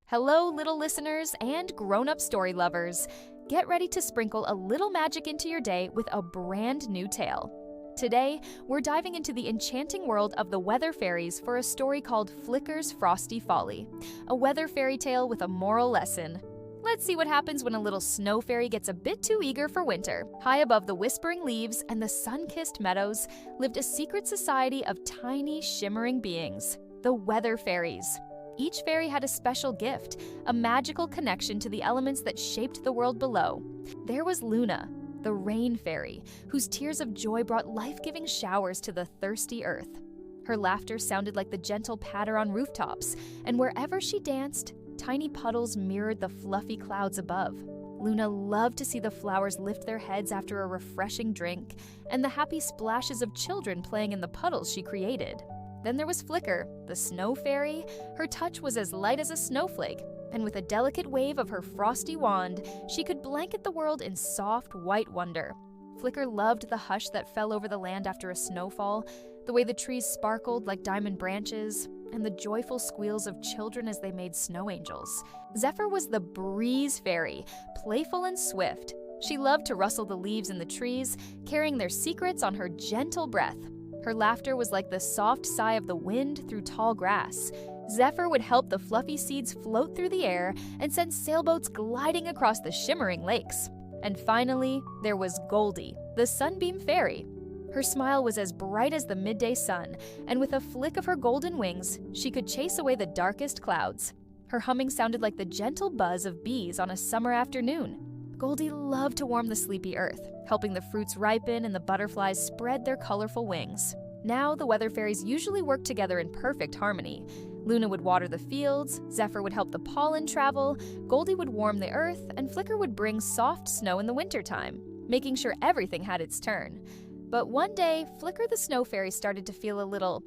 Hello, little listeners and grown-up story lovers. Get ready to sprinkle a little magic into your day with a brand new tale. Today, we're diving into the enchanting world of the Weather Fairies for a story called Flicker's Frosty Folly, a weather fairy tale with a moral lesson. Let's see what happens when a little snow fairy gets a bit too eager for winter. High above the whispering leaves and the sun-kissed meadows lived a secret society of tiny, shimmering beings, the Weather Fairies. Each fairy had a special gift, a magical connection to the elements that shaped the world below. There was Luna, the rain fairy, whose tears of joy brought life-giving showers to the thirsty earth. Her laughter sounded like the gentle patter on rooftops, and wherever she danced, tiny puddles mirrored the fluffy clouds above. Luna loved to see the flowers lift their heads after a refreshing drink, and the happy splashes of children playing in the puddles she created. Then there was Flicker, the snow fairy. Her touch was as light as a snowflake, and with a delicate wave of her frosty wand, she could blanket the world in soft, white wonder. Flicker loved the hush that fell over the land after a snowfall, the way the trees sparkled like diamond branches, and the joyful squeals of children as they made snow angels. Zephyr was the breeze fairy, playful and swift. She loved to rustle the leaves in the trees, carrying their secrets on her gentle breath. Her laughter was like the soft sigh of the wind through tall grass. Zephyr would help the fluffy seeds float through the air and send sailboats gliding across the shimmering lakes. And finally, there was Goldie, the Sunbeam Fairy. Her smile was as bright as the midday sun, and with a flick of her golden wings, she could chase away the darkest clouds. Her humming sounded like the gentle buzz of bees on a summer afternoon. Goldie loved to warm the sleepy earth, helping the fruits ripen and the butterflies spread their colorful wings. Now, the Weather Fairies usually worked together in perfect harmony. Luna would water the fields, Zephyr would help the pollen travel, Goldie would warm the earth, and Flicker would bring soft snow in the wintertime, making sure everything had its turn. But one day, Flicker the Snow Fairy started to feel a little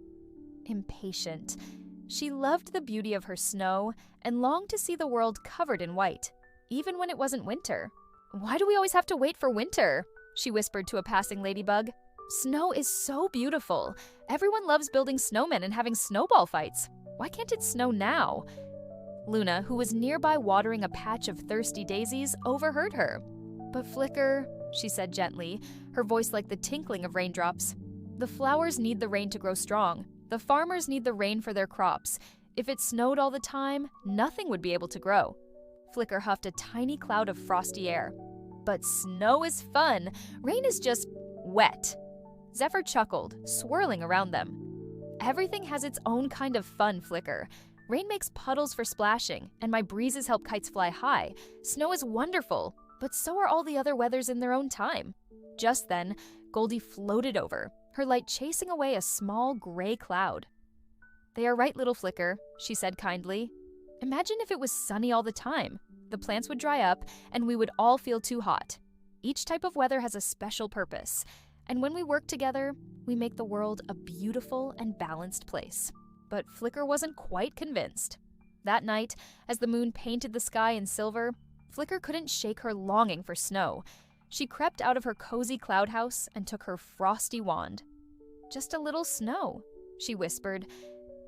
impatient. She loved the beauty of her snow and longed to see the world covered in white, even when it wasn't winter. "Why do we always have to wait for winter?" she whispered to a passing ladybug. "Snow is so beautiful. Everyone loves building snowmen and having snowball fights. Why can't it snow now?" Luna, who was nearby watering a patch of thirsty daisies, overheard her. "But Flicker," she said gently, her voice like the tinkling of raindrops, "the flowers need the rain to grow strong. The farmers need the rain for their crops. If it snowed all the time, nothing would be able to grow." Flicker huffed a tiny cloud of frosty air. "But snow is fun. Rain is just wet." Zephyr chuckled, swirling around them. "Everything has its own kind of fun, Flicker. Rain makes puddles for splashing, and my breezes help kites fly high. Snow is wonderful, but so are all the other weathers in their own time." Just then, Goldie floated over, her light chasing away a small gray cloud. "They are right, little Flicker," she said kindly. "Imagine if it was sunny all the time. The plants would dry up, and we would all feel too hot. Each type of weather has a special purpose, and when we work together, we make the world a beautiful and balanced place." But Flicker wasn't quite convinced. That night, as the moon painted the sky in silver, Flicker couldn't shake her longing for snow. She crept out of her cozy cloud house and took her frosty wand. "Just a little snow," she whispered,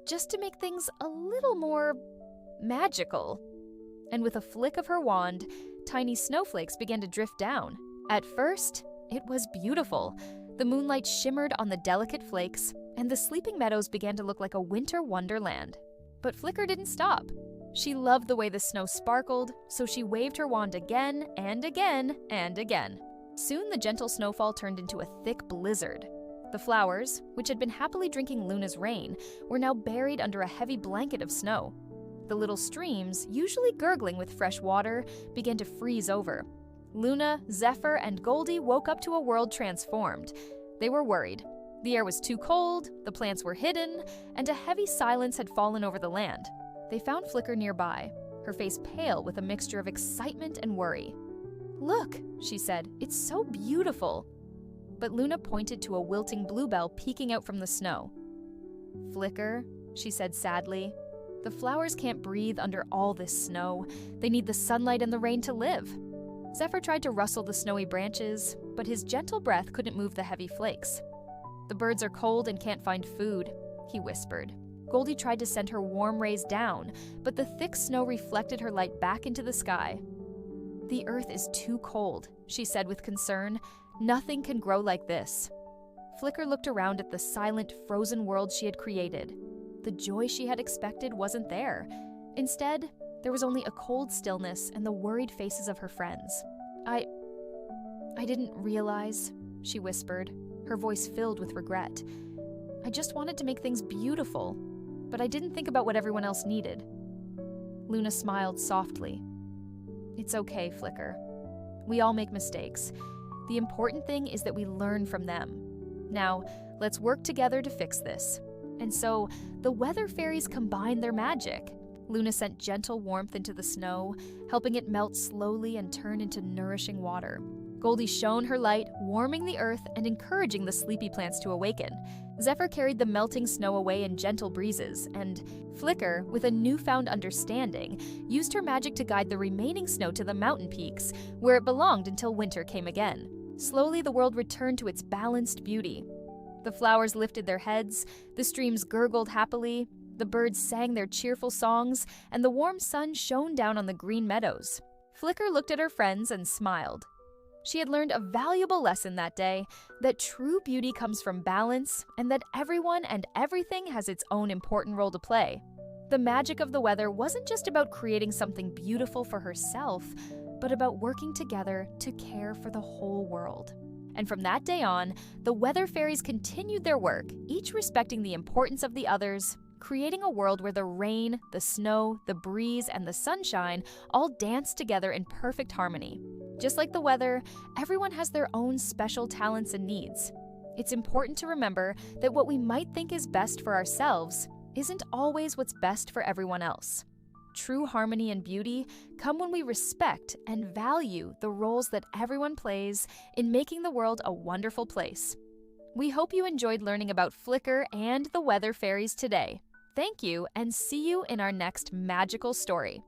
"just to make things a little more magical." And with a flick of her wand, tiny snowflakes began to drift down. At first, it was beautiful. The moonlight shimmered on the delicate flakes, and the sleeping meadows began to look like a winter wonderland. But Flicker didn't stop. She loved the way the snow sparkled, so she waved her wand again and again and again. Soon the gentle snowfall turned into a thick blizzard. The flowers, which had been happily drinking Luna's rain, were now buried under a heavy blanket of snow. The little streams, usually gurgling with fresh water, began to freeze over. Luna, Zephyr, and Goldie woke up to a world transformed. They were worried. The air was too cold, the plants were hidden, and a heavy silence had fallen over the land. They found Flicker nearby, her face pale with a mixture of excitement and worry. "Look," she said, "it's so beautiful." But Luna pointed to a wilting bluebell peeking out from the snow. "Flicker," she said sadly, "the flowers can't breathe under all this snow. They need the sunlight and the rain to live." Zephyr tried to rustle the snowy branches, but his gentle breath couldn't move the heavy flakes. "The birds are cold and can't find food," he whispered. Goldie tried to send her warm rays down, but the thick snow reflected her light back into the sky. "The earth is too cold," she said with concern. "Nothing can grow like this." Flicker looked around at the silent, frozen world she had created. The joy she had expected wasn't there. Instead, there was only a cold stillness and the worried faces of her friends. I didn't realize," she whispered, her voice filled with regret. "I just wanted to make things beautiful, but I didn't think about what everyone else needed." Luna smiled softly. "It's okay, Flicker. We all make mistakes. The important thing is that we learn from them. Now, let's work together to fix this." And so, the Weather Fairies combined their magic. Luna sent gentle warmth into the snow, helping it melt slowly and turn into nourishing water. Goldie shone her light, warming the earth and encouraging the sleepy plants to awaken. Zephyr carried the melting snow away in gentle breezes, and Flicker, with a newfound understanding, used her magic to guide the remaining snow to the mountain peaks, where it belonged until winter came again. Slowly, the world returned to its balanced beauty. The flowers lifted their heads, the streams gurgled happily, the birds sang their cheerful songs, and the warm sun shone down on the green meadows. Flicker looked at her friends and smiled. She had learned a valuable lesson that day, that true beauty comes from balance and that everyone and everything has its own important role to play. The magic of the weather wasn't just about creating something beautiful for herself, but about working together to care for the whole world. And from that day on, the Weather Fairies continued their work, each respecting the importance of the others, creating a world where the rain, the snow, the breeze, and the sunshine all dance together in perfect harmony. Just like the weather, everyone has their own special talents and needs. It's important to remember that what we might think is best for ourselves isn't always what's best for everyone else. True harmony and beauty come when we respect and value the roles that everyone plays in making the world a wonderful place. We hope you enjoyed learning about Flicker and the Weather Fairies today. Thank you, and see you in our next magical story.